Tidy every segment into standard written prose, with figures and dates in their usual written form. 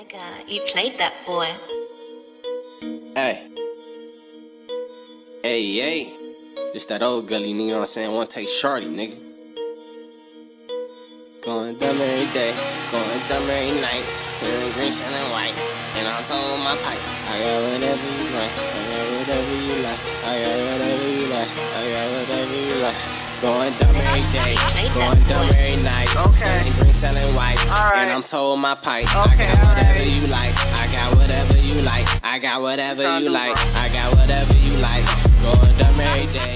Nigga, you played that boy. Hey. Hey, hey. Just that old gully, nigga, you know what I'm saying? One take shorty, nigga. Going dumb every day, going dumb every night. Feeling green, shining white, and I'm throwing my pipe. I got whatever you like, I got whatever you like, I got whatever you like, I got whatever you like. Going dumb every day, going dumb every night. Selling green, selling white, and I'm towing my pipe. I got whatever you like, I got whatever you like, I got whatever you like, I got whatever you like. Going dumb every day.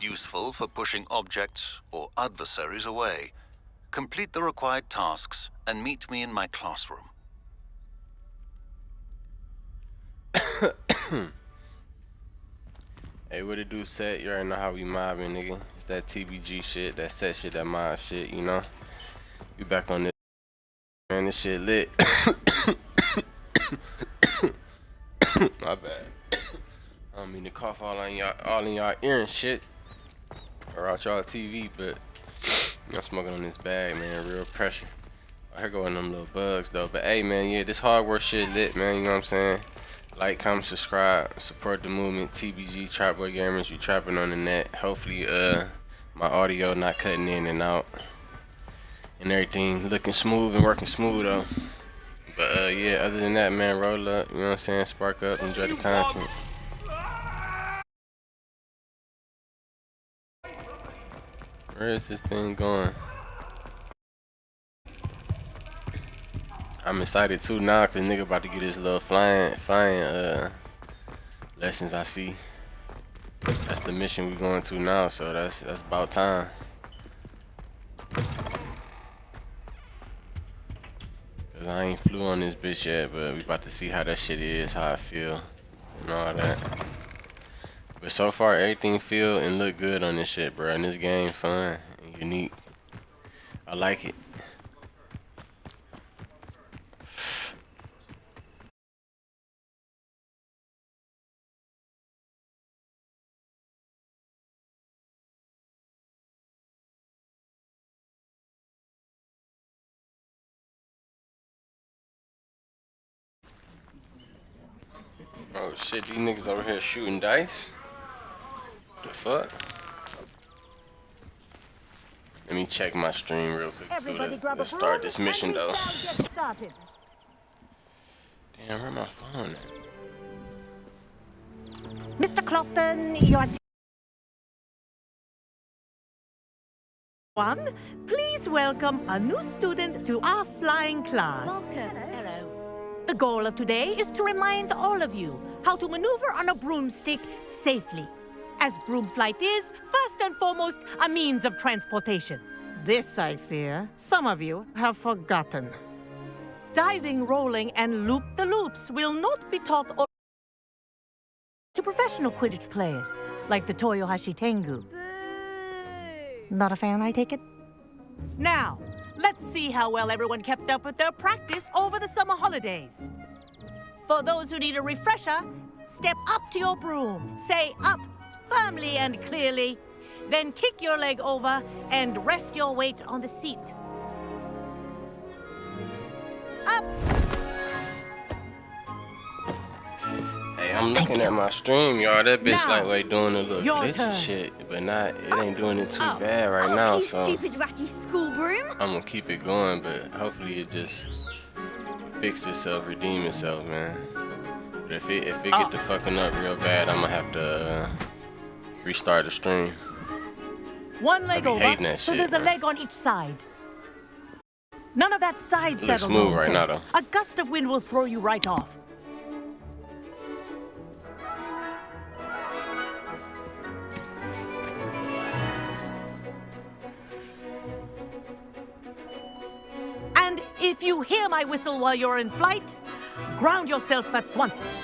Useful for pushing objects or adversaries away. Complete the required tasks and meet me in my classroom. Hey, what it do, set? You already know how we mobbing, nigga. It's that TBG shit, that set shit, that mob shit, you know? We back on this. Man, this shit lit. My bad. I don't mean to cough all in y'all ear and shit. Or out y'all TV, but I'm smoking on this bag, man. Real pressure. I hear going them little bugs though. But hey, man, yeah, this Hogwarts shit lit, man. You know what I'm saying? Like, comment, subscribe, support the movement. TBG, Trap Boy Gamers. You trapping on the net. Hopefully, my audio not cutting in and out, and everything looking smooth and working smooth though. But yeah, other than that, man, roll up. You know what I'm saying? Spark up, enjoy the content. Where is this thing going? I'm excited too now, cause nigga about to get his little flying lessons. I see. That's the mission we going to now, so that's about time. Cause I ain't flew on this bitch yet, but we about to see how that shit is, how I feel, and all that. But so far, everything feel and look good on this shit, bro. And this game fun and unique. I like it. Oh shit, these niggas over here shooting dice? The fuck? Let me check my stream real quick too. Let's start this mission though. Damn, where my phone at? Mr. Clopton, you are... One, please welcome a new student to our flying class. Hello. The goal of today is to remind all of you how to maneuver on a broomstick safely, as broom flight is, first and foremost, a means of transportation. This, I fear, some of you have forgotten. Diving, rolling, and loop-the-loops will not be taught to professional Quidditch players, like the Toyohashi Tengu. Not a fan, I take it? Now, let's see how well everyone kept up with their practice over the summer holidays. For those who need a refresher, step up to your broom, say up firmly and clearly, then kick your leg over and rest your weight on the seat. Up! Hey, I'm looking at my stream, y'all. That bitch Now, lightweight doing a little your glitchy turn. shit, but not. It ain't doing it too bad right now. You So stupid ratty school broom. I'm gonna keep it going, but hopefully it just fix itself, redeem itself, man. But if it get to fucking up real bad, I'm gonna have to restart the stream. One leg I be hating over, that so shit, there's a man. leg on each side. None of that side Looks saddle smooth right now, nonsense. though. A gust of wind will throw you right off. And if you hear my whistle while you're in flight, ground yourself at once.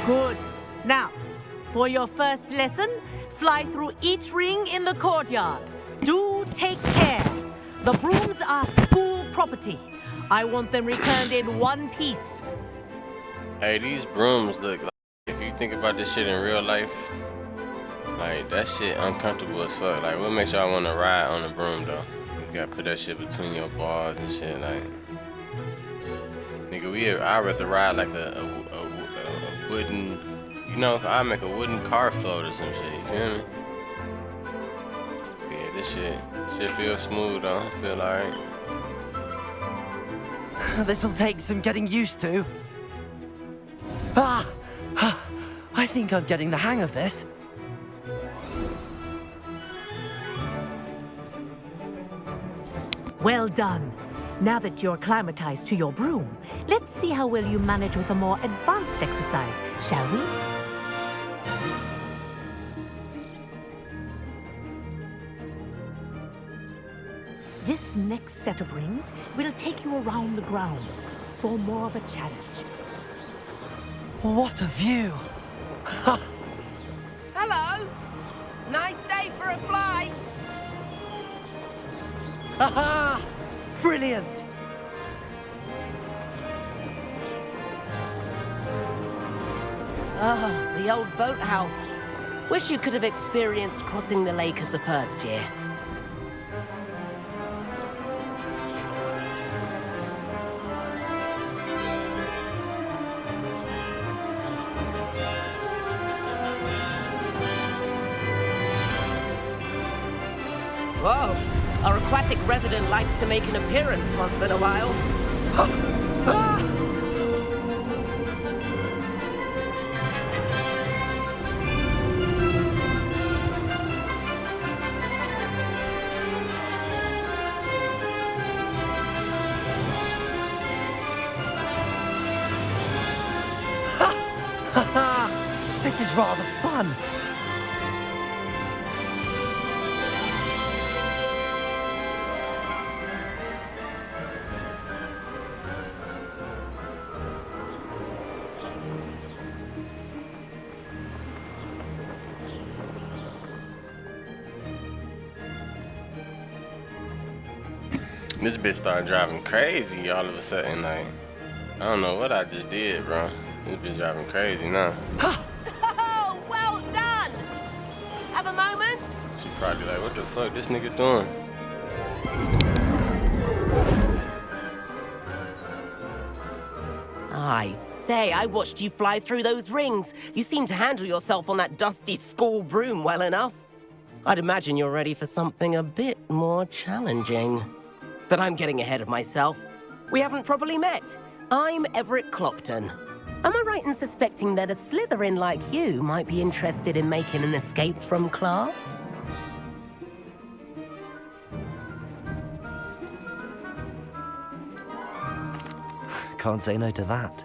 Good. Now, for your first lesson, fly through each ring in the courtyard. Do take care. The brooms are school property. I want them returned in one piece. Hey, these brooms look like, if you think about this shit in real life, like that shit uncomfortable as fuck. Like, what makes y'all want to ride on a broom though? You gotta put that shit between your balls and shit, like. Nigga, I'd rather ride like a wooden, you know, I'd make a wooden car float or some shit, you feel me? Yeah, this shit feels smooth though, I feel alright. This'll take some getting used to. I think I'm getting the hang of this. Well done. Now that you're acclimatized to your broom, let's see how well you manage with a more advanced exercise, shall we? This next set of rings will take you around the grounds for more of a challenge. What a view! Hello! Nice day for a flight! Aha! Brilliant! Oh, the old boathouse. Wish you could have experienced crossing the lake as the first year. Whoa! Our aquatic resident likes to make an appearance once in a while. This is rather fun. This bitch started driving crazy all of a sudden, like, I don't know what I just did, bro. This bitch driving crazy now. Oh, well done! Have a moment? She probably like, what the fuck this nigga doing? I say, I watched you fly through those rings. You seem to handle yourself on that dusty school broom well enough. I'd imagine you're ready for something a bit more challenging. But I'm getting ahead of myself. We haven't properly met. I'm Everett Clopton. Am I right in suspecting that a Slytherin like you might be interested in making an escape from class? Can't say no to that.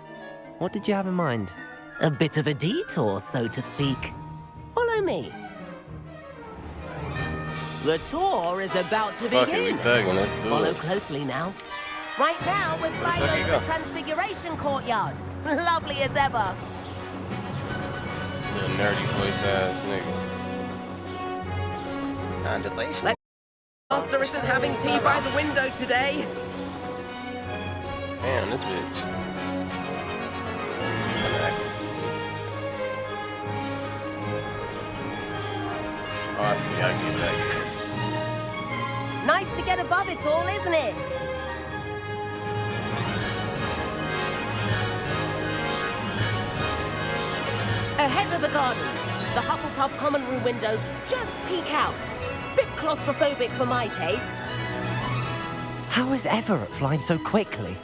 What did you have in mind? A bit of a detour, so to speak. Follow me. The tour is about to Fuck it, begin. we thugging, let's do Follow it. closely now. Right now, we're flying fuck you over go? the Transfiguration Courtyard. Lovely as ever. Little nerdy voice ass nigga. Condolation. Master isn't having tea by the window today. Damn, this bitch. Oh, I see, I get that. Nice to get above it all, isn't it? Ahead of the gardens, the Hufflepuff common room windows just peek out. Bit claustrophobic for my taste. How is Everett flying so quickly?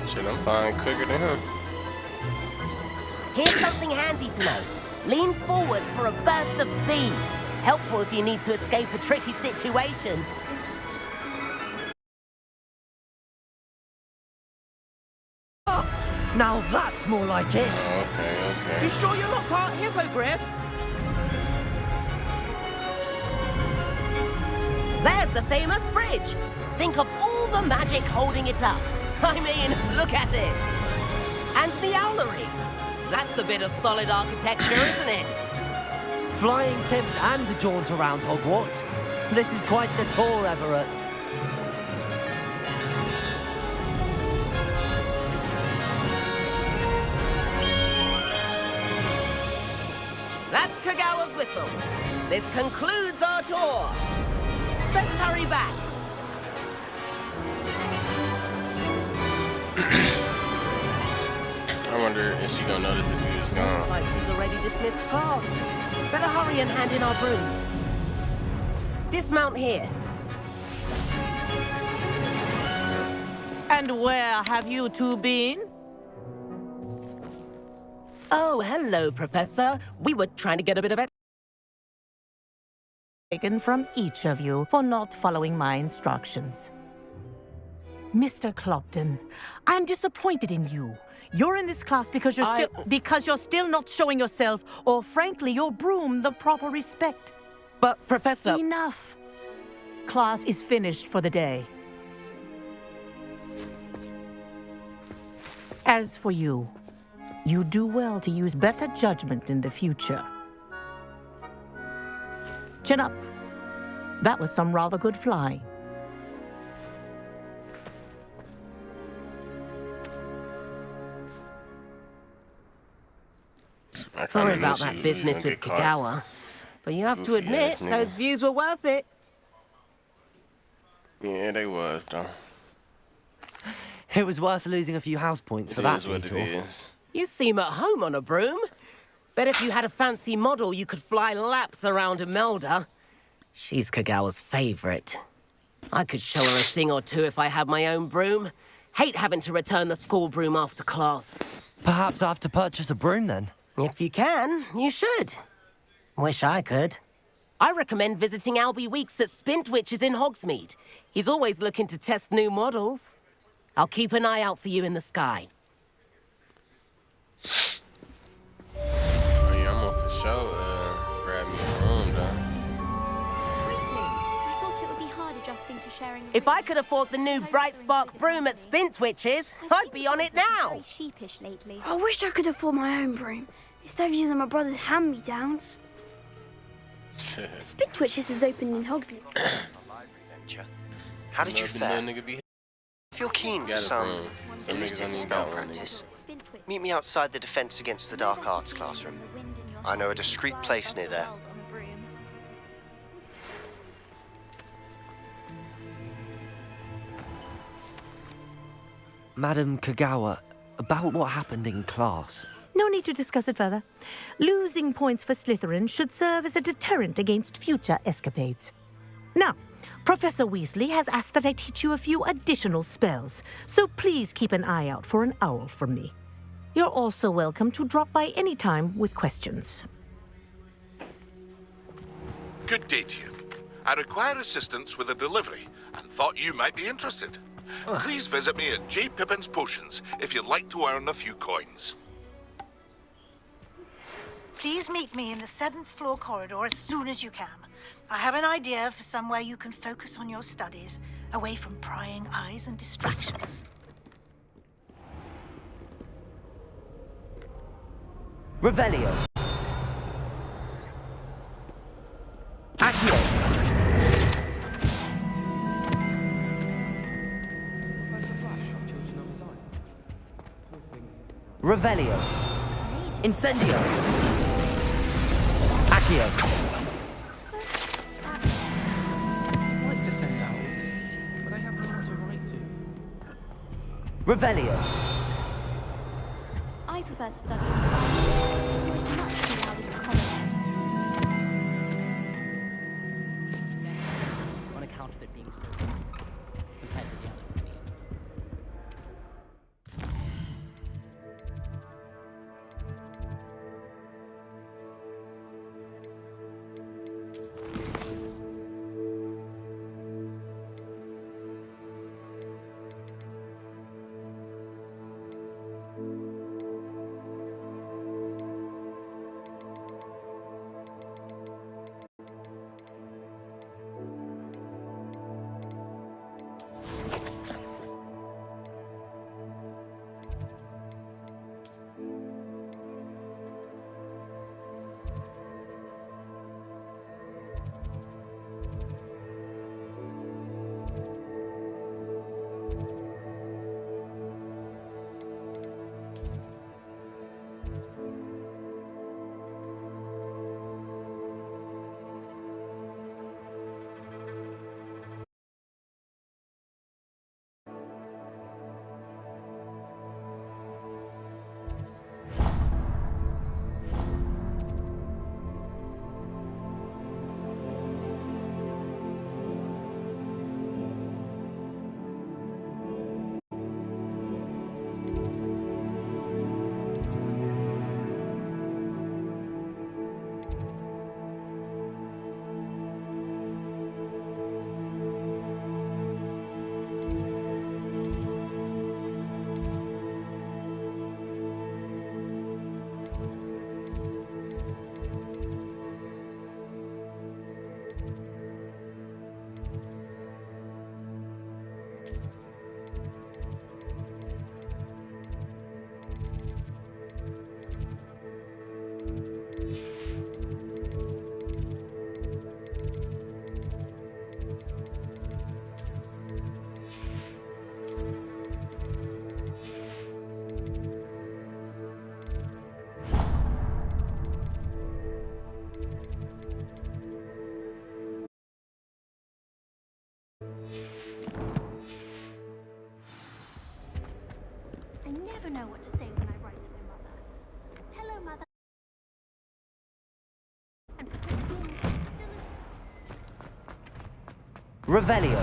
Shit, I'm flying quicker than him. Here's something handy to know. Lean forward for a burst of speed. Helpful if you need to escape a tricky situation. Now that's more like it. Okay. You sure you're not part hippogriff? There's the famous bridge. Think of all the magic holding it up. I mean, look at it. And Meowlery. That's a bit of solid architecture, isn't it? Flying tips and a jaunt around Hogwarts. This is quite the tour, Everett. That's Kagawa's whistle. This concludes our tour. hurry back. I wonder if she gonna notice if we was gone. Like she's already dismissed class. Better hurry and hand in our brooms. Dismount here. And where have you two been? Oh, hello, Professor. We were trying to get a bit of it. Taken from each of you for not following my instructions. Mr. Clopton, I'm disappointed in you. You're in this class because you're still not showing yourself, or frankly, your broom the proper respect. But, Professor... Enough. Class is finished for the day. As for you, you do well to use better judgment in the future. Chin up. That was some rather good flying. Sorry about that business with Kagawa, but you have to admit, those views were worth it. Yeah, they was, though. It was worth losing a few house points for that detour. It is. You seem at home on a broom. Bet if you had a fancy model, you could fly laps around Imelda. She's Kagawa's favorite. I could show her a thing or two if I had my own broom. Hate having to return the school broom after class. Perhaps I have to purchase a broom then. If you can, you should. Wish I could. I recommend visiting Albie Weeks at Spintwitches in Hogsmeade. He's always looking to test new models. I'll keep an eye out for you in the sky. Oh, yeah, I'm gonna for sure grab me a room, though. I thought it would be hard adjusting to sharing. If I could afford the new Bright Spark broom at Spintwitches, I'd be on it now. Very sheepish lately. I wish I could afford my own broom, instead of using my brother's hand-me-downs. Spintwitches is open in Hogsmeade. How did you fare? If you're keen for some illicit spell one, practice, meet me outside the Defense Against the Dark Arts classroom. I know a discreet place near there. Madam Kagawa, about what happened in class. No need to discuss it further. Losing points for Slytherin should serve as a deterrent against future escapades. Now, Professor Weasley has asked that I teach you a few additional spells, so please keep an eye out for an owl from me. You're also welcome to drop by any time with questions. Good day to you. I require assistance with a delivery and thought you might be interested. Please visit me at J. Pippin's Potions if you'd like to earn a few coins. Please meet me in the 7th floor corridor as soon as you can. I have an idea for somewhere you can focus on your studies, away from prying eyes and distractions. Revelio. Accio. Revelio. Incendio. Accio. Revelio. I prefer to study in the library. It was much too loud in the corridor. On account of it being so compared to the others. Revelio.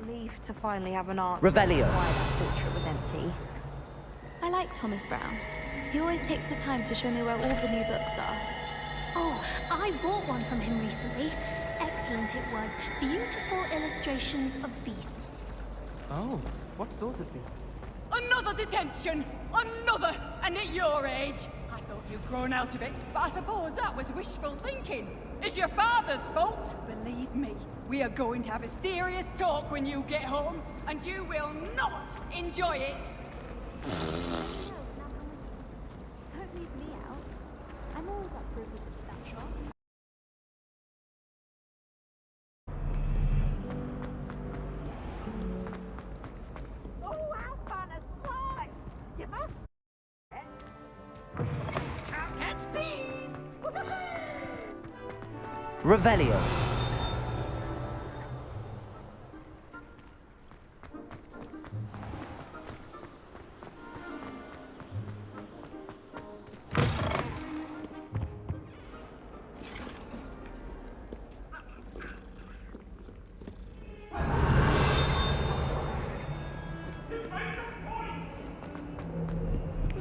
Relief to finally have an answer Revelio. why that portrait was empty. I like Thomas Brown. He always takes the time to show me where all the new books are. Oh, I bought one from him recently. Excellent it was. Beautiful illustrations of beasts. Oh, what sort of thing? Another detention! Another! And at your age! I thought you'd grown out of it, but I suppose that was wishful thinking. It's your father's fault! Believe me, we are going to have a serious talk when you get home, and you will not enjoy it! Don't leave me out. I'm always up for a visit to that shop. Oh, how fun and fly! You must... Can't catch speed! Revelio.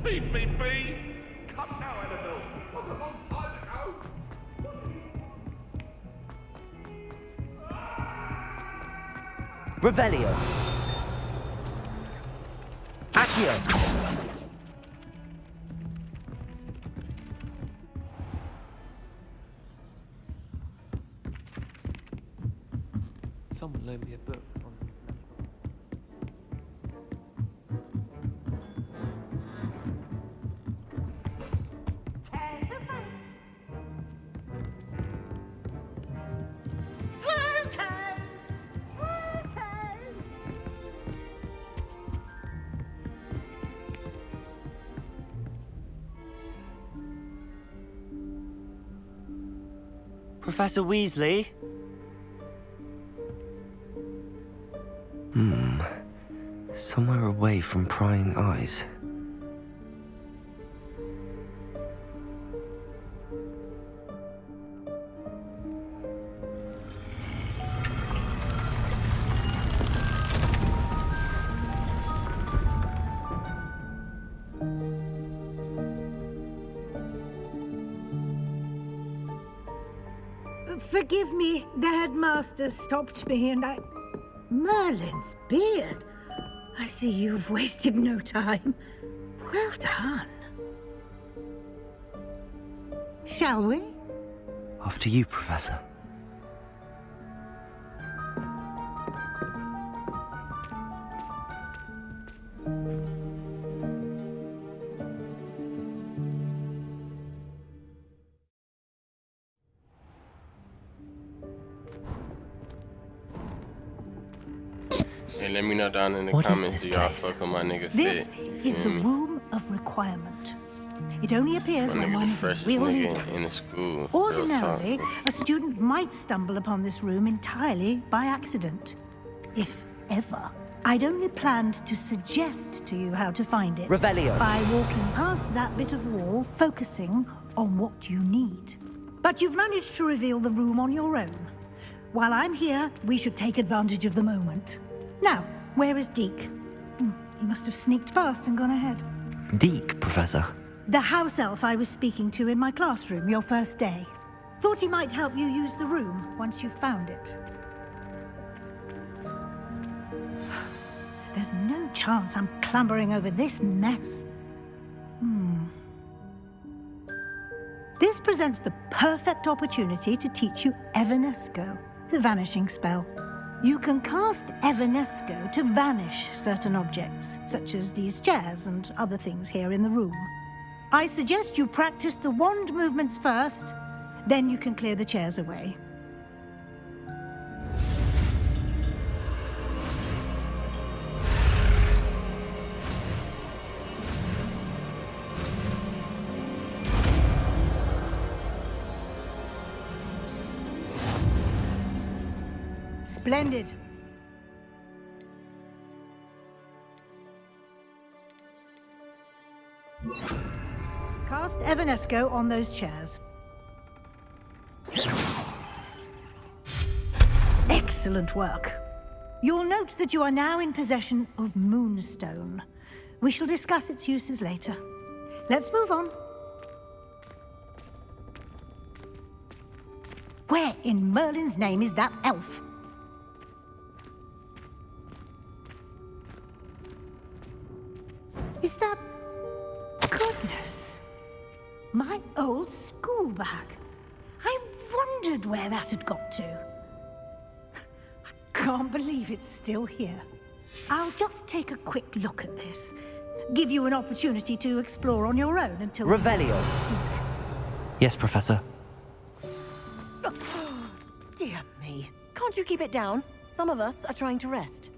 Leave me be! Come now, Annabelle. That was a long time ago. Revelio. Accio. Someone loaned me a book on Professor Weasley? Somewhere away from prying eyes. Forgive me, the headmaster stopped me and I... Merlin's beard. I see you've wasted no time. Well done. Shall we? After you, Professor. Hey, let me know down in the What is comments, this do y'all place? fuck with my nigga This Fit? You is feel the me? room of requirement. It only appears My when nigga one the is freshest a real leader. nigga in the school. Real talk. Ordinarily, a student might stumble upon this room entirely by accident. If ever. I'd only planned to suggest to you how to find it. Revelio. By walking past that bit of wall, focusing on what you need. But you've managed to reveal the room on your own. While I'm here, we should take advantage of the moment. Now, where is Deke? He must have sneaked past and gone ahead. Deke, Professor. The house elf I was speaking to in my classroom your first day. Thought he might help you use the room once you found it. There's no chance I'm clambering over this mess. This presents the perfect opportunity to teach you Evanesco, the vanishing spell. You can cast Evanesco to vanish certain objects, such as these chairs and other things here in the room. I suggest you practice the wand movements first, then you can clear the chairs away. Splendid. Cast Evanesco on those chairs. Excellent work. You'll note that you are now in possession of Moonstone. We shall discuss its uses later. Let's move on. Where in Merlin's name is that elf? Is that... Goodness! My old school bag. I wondered where that had got to. I can't believe it's still here. I'll just take a quick look at this. Give you an opportunity to explore on your own until... Revelio. Yes, Professor. Dear me. Can't you keep it down? Some of us are trying to rest.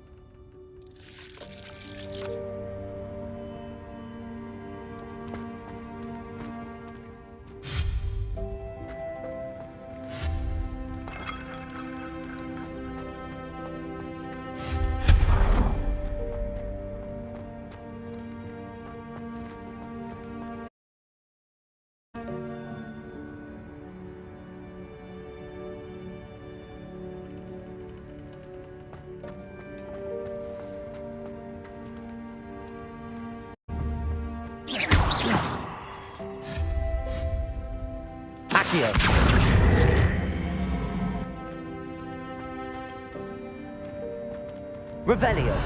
Accio. Revelio.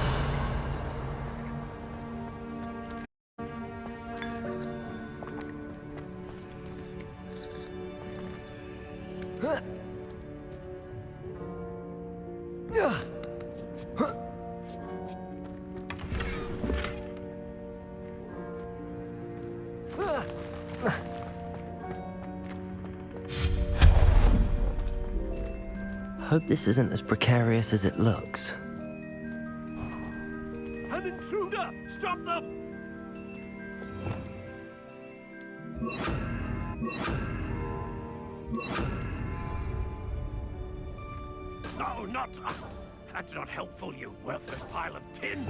Hope this isn't as precarious as it looks. An intruder! Stop them! No, not... That's not helpful, you worthless pile of tin!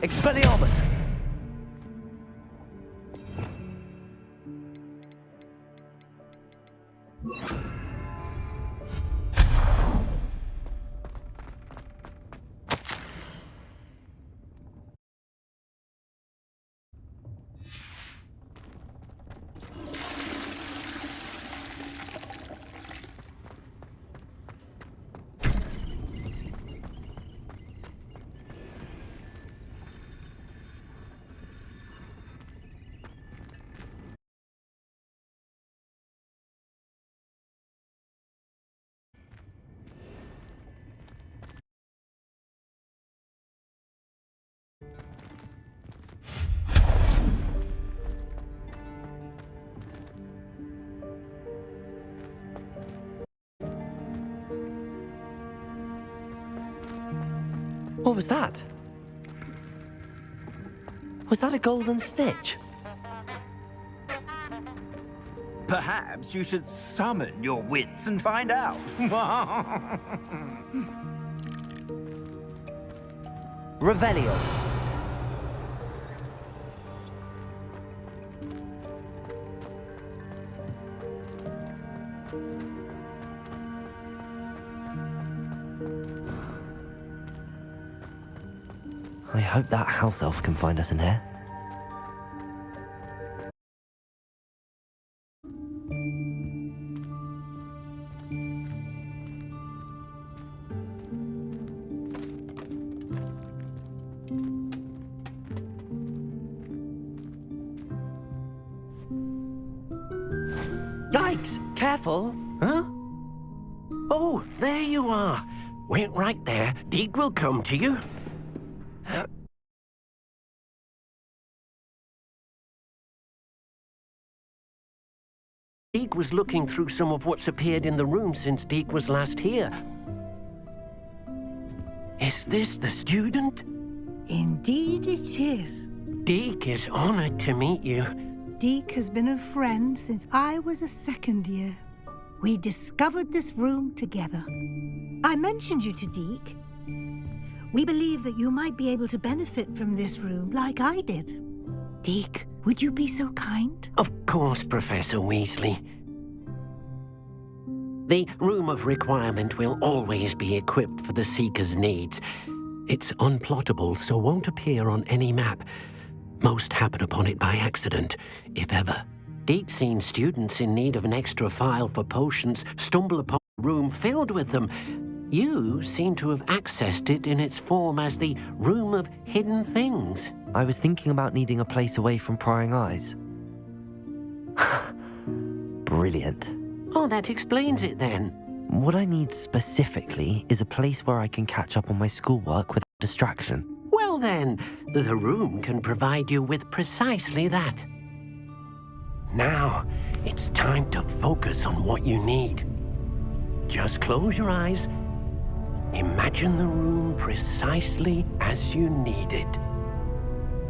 Expelliarmus! What was that? Was that a golden snitch? Perhaps you should summon your wits and find out. Revelio. I hope that house elf can find us in here. Yikes! Careful! Huh? Oh, there you are. Wait right there. Deek will come to you. Deke was looking through some of what's appeared in the room since Deke was last here. Is this the student? Indeed it is. Deke is honored to meet you. Deke has been a friend since I was a second year. We discovered this room together. I mentioned you to Deke. We believe that you might be able to benefit from this room like I did. Deke, would you be so kind? Of course, Professor Weasley. The Room of Requirement will always be equipped for the Seeker's needs. It's unplottable, so won't appear on any map. Most happen upon it by accident, if ever. Deke's seen students in need of an extra file for potions stumble upon a room filled with them. You seem to have accessed it in its form as the Room of Hidden Things. I was thinking about needing a place away from prying eyes. Brilliant. Oh, that explains it then. What I need specifically is a place where I can catch up on my schoolwork without distraction. Well then, the room can provide you with precisely that. Now, it's time to focus on what you need. Just close your eyes. Imagine the room precisely as you need it.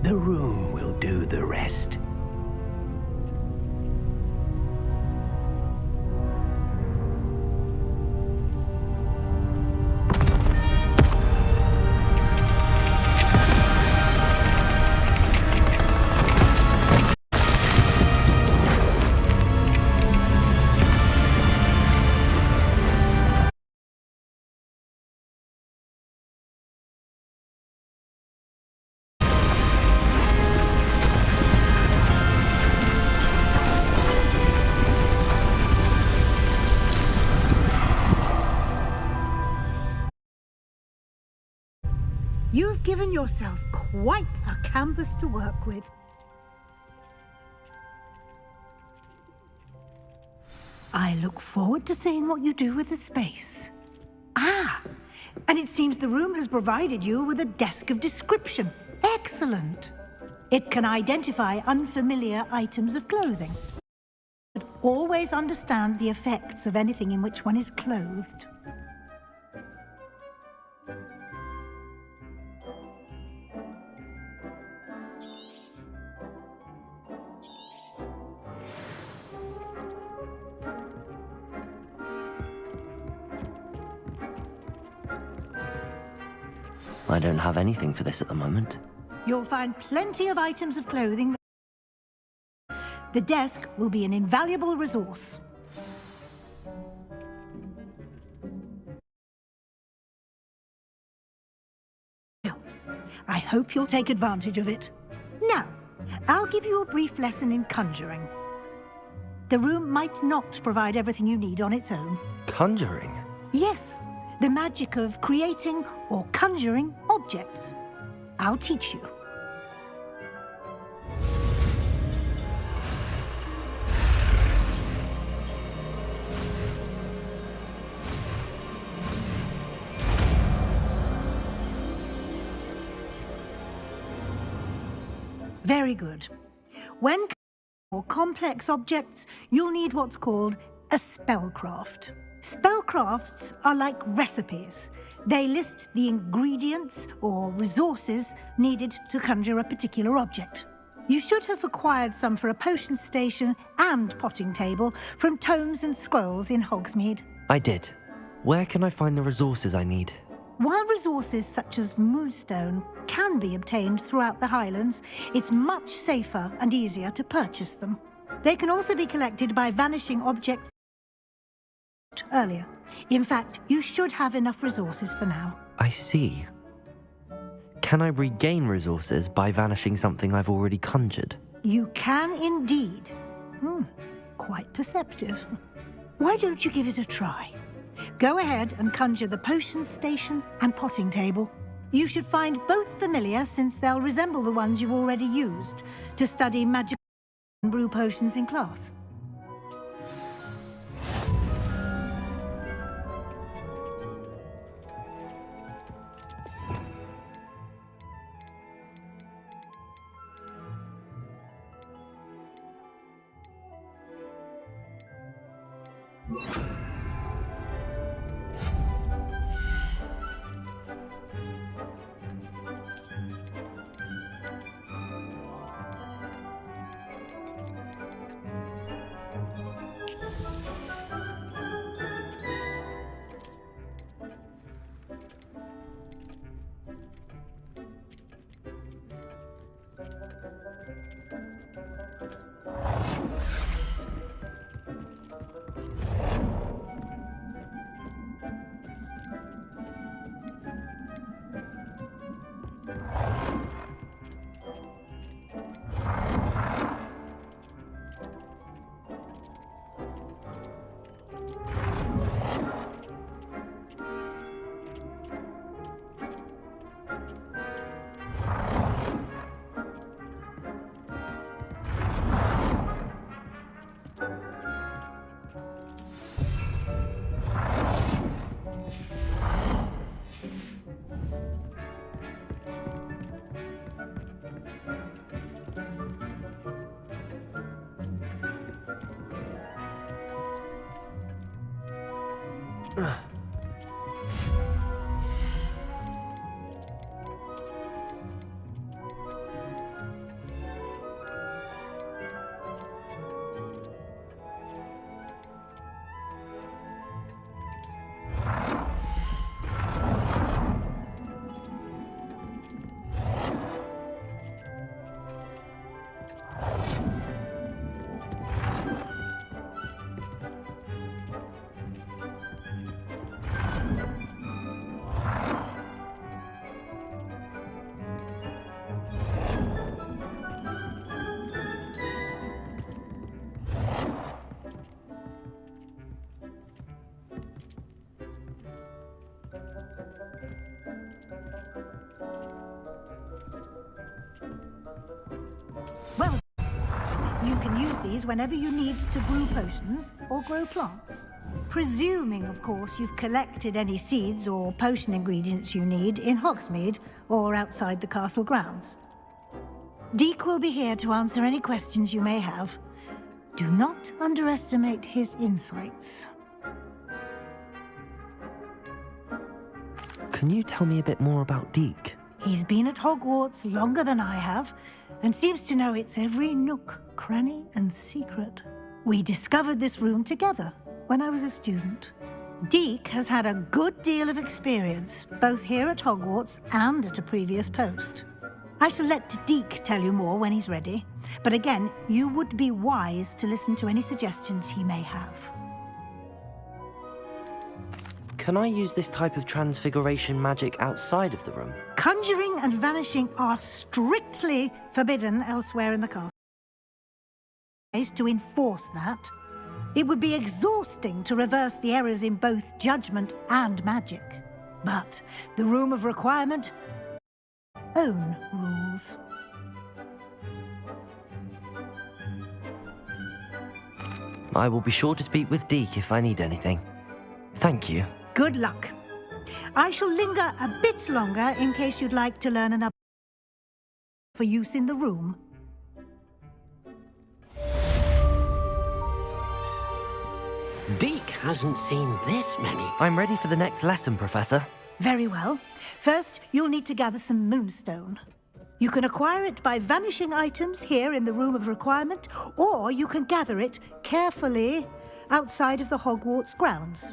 The room will do the rest. You've given yourself quite a canvas to work with. I look forward to seeing what you do with the space. Ah, and it seems the room has provided you with a desk of description. Excellent. It can identify unfamiliar items of clothing. But always understand the effects of anything in which one is clothed. I don't have anything for this at the moment. You'll find plenty of items of clothing. The desk will be an invaluable resource. I hope you'll take advantage of it. Now, I'll give you a brief lesson in conjuring. The room might not provide everything you need on its own. Conjuring? Yes, the magic of creating or conjuring objects. I'll teach you. Very good. When or complex objects, you'll need what's called a spellcraft. Spellcrafts are like recipes. They list the ingredients or resources needed to conjure a particular object. You should have acquired some for a potion station and potting table from tomes and scrolls in Hogsmeade. I did. Where can I find the resources I need? While resources such as moonstone can be obtained throughout the Highlands, it's much safer and easier to purchase them. They can also be collected by vanishing objects earlier. In fact, you should have enough resources for now. I see. Can I regain resources by vanishing something I've already conjured? You can indeed. Quite perceptive. Why don't you give it a try? Go ahead and conjure the potion station and potting table. You should find both familiar since they'll resemble the ones you've already used to study magic and brew potions in class. Well, you can use these whenever you need to brew potions or grow plants. Presuming, of course, you've collected any seeds or potion ingredients you need in Hogsmeade or outside the castle grounds. Deek will be here to answer any questions you may have. Do not underestimate his insights. Can you tell me a bit more about Deek? He's been at Hogwarts longer than I have, and seems to know its every nook, cranny, and secret. We discovered this room together when I was a student. Deek has had a good deal of experience, both here at Hogwarts and at a previous post. I shall let Deek tell you more when he's ready, but again, you would be wise to listen to any suggestions he may have. Can I use this type of transfiguration magic outside of the room? Conjuring and vanishing are strictly forbidden elsewhere in the castle. To enforce that, it would be exhausting to reverse the errors in both judgment and magic. But the Room of Requirement own rules. I will be sure to speak with Deek if I need anything. Thank you. Good luck. I shall linger a bit longer in case you'd like to learn another for use in the room. Deek hasn't seen this many. I'm ready for the next lesson, Professor. Very well. First, you'll need to gather some moonstone. You can acquire it by vanishing items here in the Room of Requirement, or you can gather it carefully outside of the Hogwarts grounds.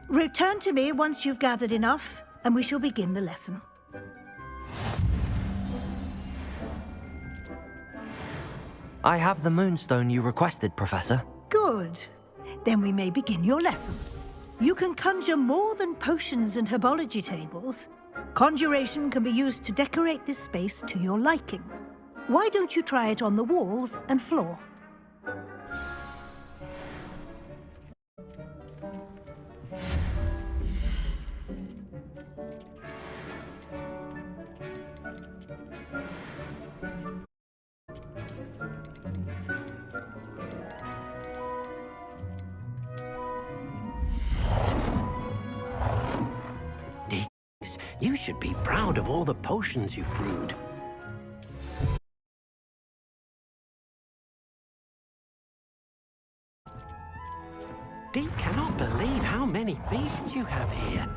Return to me once you've gathered enough, and we shall begin the lesson. I have the moonstone you requested, Professor. Good. Then we may begin your lesson. You can conjure more than potions and herbology tables. Conjuration can be used to decorate this space to your liking. Why don't you try it on the walls and floor? You should be proud of all the potions you've brewed. Deke cannot believe how many beasts you have here.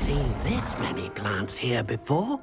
Seen this many plants here before?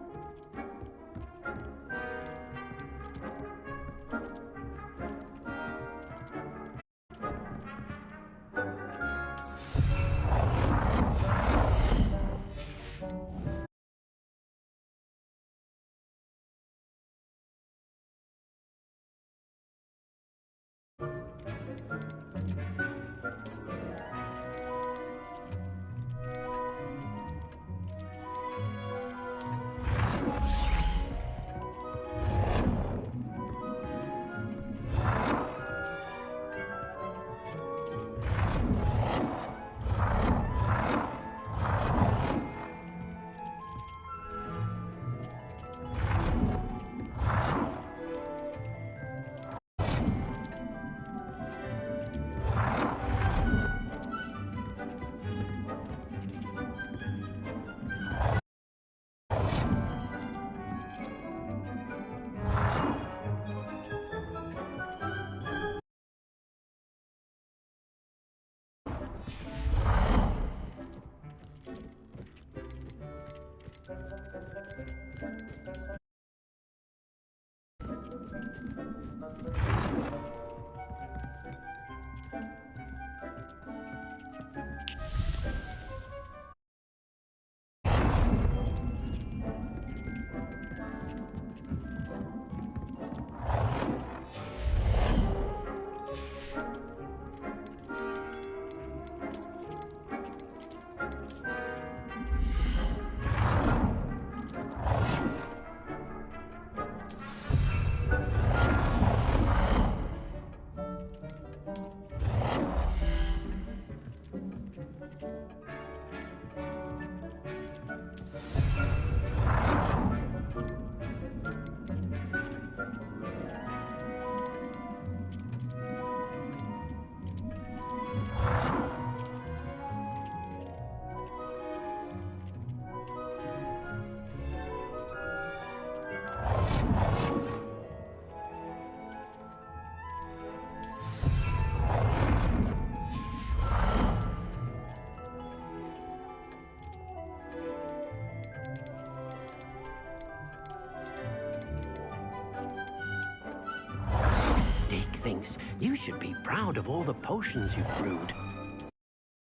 Thinks you should be proud of all the potions you've brewed.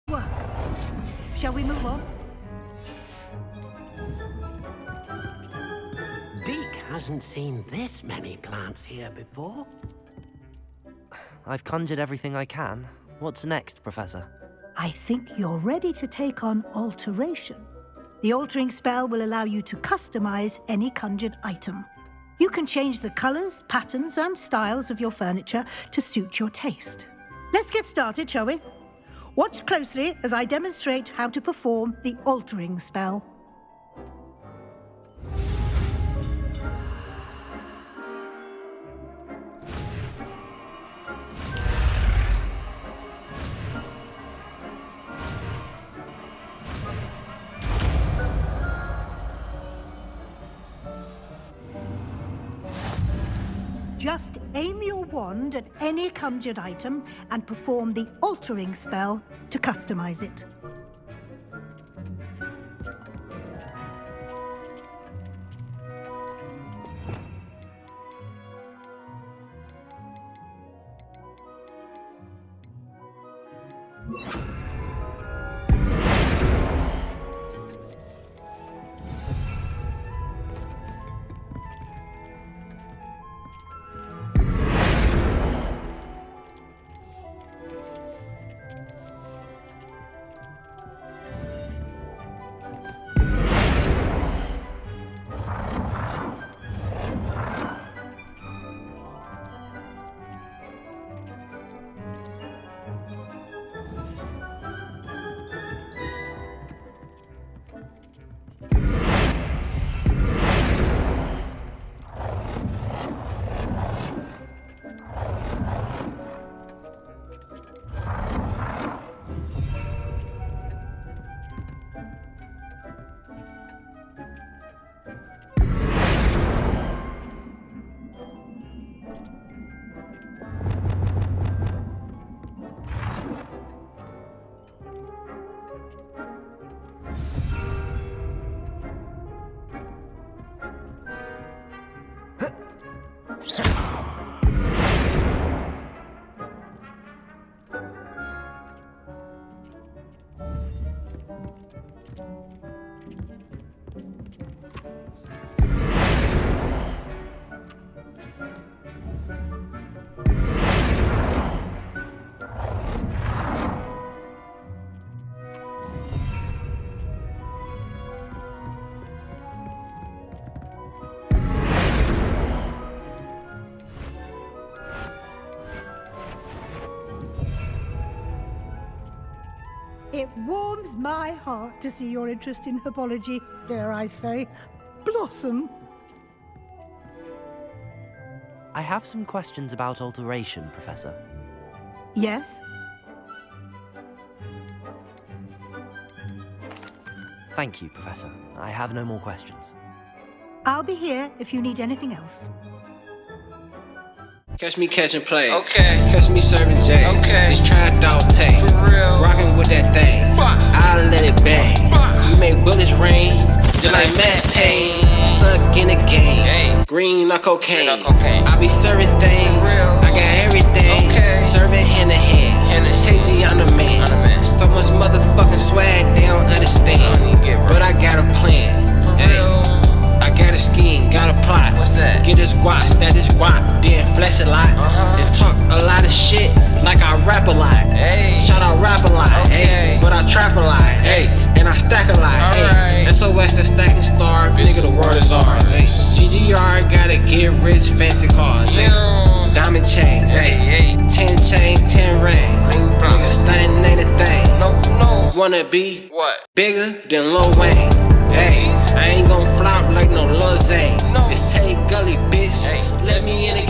Work. Shall we move on? Deke hasn't seen this many plants here before. I've conjured everything I can. What's next, Professor? I think you're ready to take on alteration. The altering spell will allow you to customize any conjured item. You can change the colors, patterns, and styles of your furniture to suit your taste. Let's get started, shall we? Watch closely as I demonstrate how to perform the altering spell. Just aim your wand at any conjured item and perform the altering spell to customize it. grieves my heart to see your interest in herbology, dare I say, blossom. I have some questions about alteration, Professor. Yes? Thank you, Professor. I have no more questions. I'll be here if you need anything else. Catch me catching plays. Okay. Catch me serving J's. Okay. It's trapped out tank. For real. Rockin' with that thing. I'll let it bang. We make bullets rain. Just like Matt Payne. Stuck in the game. Hey. Green or cocaine. Green or cocaine. I be serving things. For real. I got everything. Okay. Serving hand to hand. Tasty, I'm the man. So much motherfucking swag, they don't understand. But I got a plan. Hey. I got a scheme, got a plot. What's that? Get this guap, stat this guap, then flex a lot. And talk a lot of shit like I rap a lot. Hey. Shout out rap a lot, Okay. hey. But I trap a lot, hey. And I stack a lot, hey. SOS the stacking star, nigga, the world is ours, hey. GGR gotta get rich, fancy cars, hey. Diamond chains, hey. 10 chains, 10 rings. Nigga, stunning ain't a thing. No. Wanna be What? bigger than Lil Wayne. Hey, I ain't gon' flop like no Lil Zane. No. It's Tay Gully, bitch. Hey. Let me in the